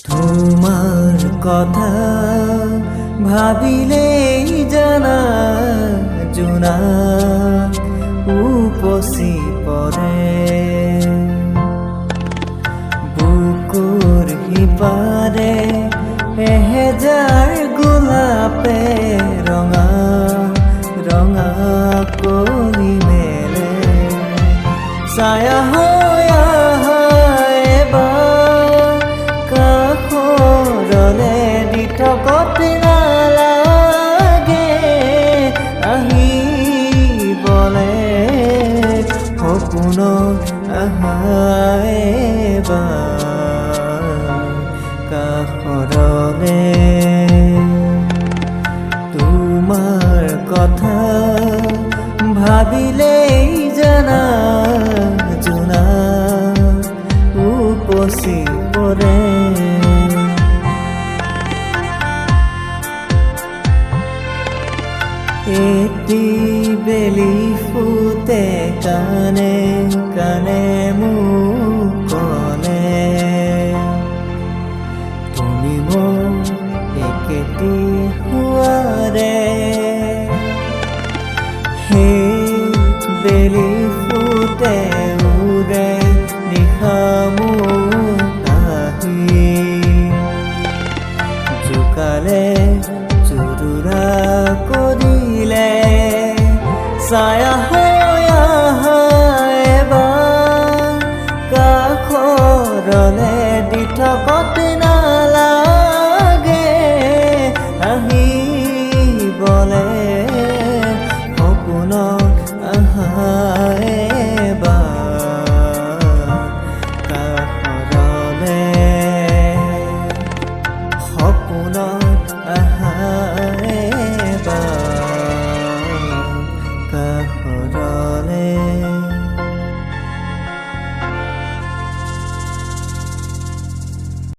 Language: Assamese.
তোমাৰ কথা ভাবিলেই জানা জোনা উপচি পৰে বুকুৰ সিপাৰে এহেজাৰ গোলাপে ৰঙা ৰঙা কৰি মেলে ছায়া হৈ আহা এবাৰ কাষৰলে দি থকতে নালাগে আহিবলে সপোনত আহা এবাৰ কাষৰলে তোমাৰ কথা ভাবিলেই জানা জোনা উপচি পৰে এটি বেলি ফুটে কানে কানে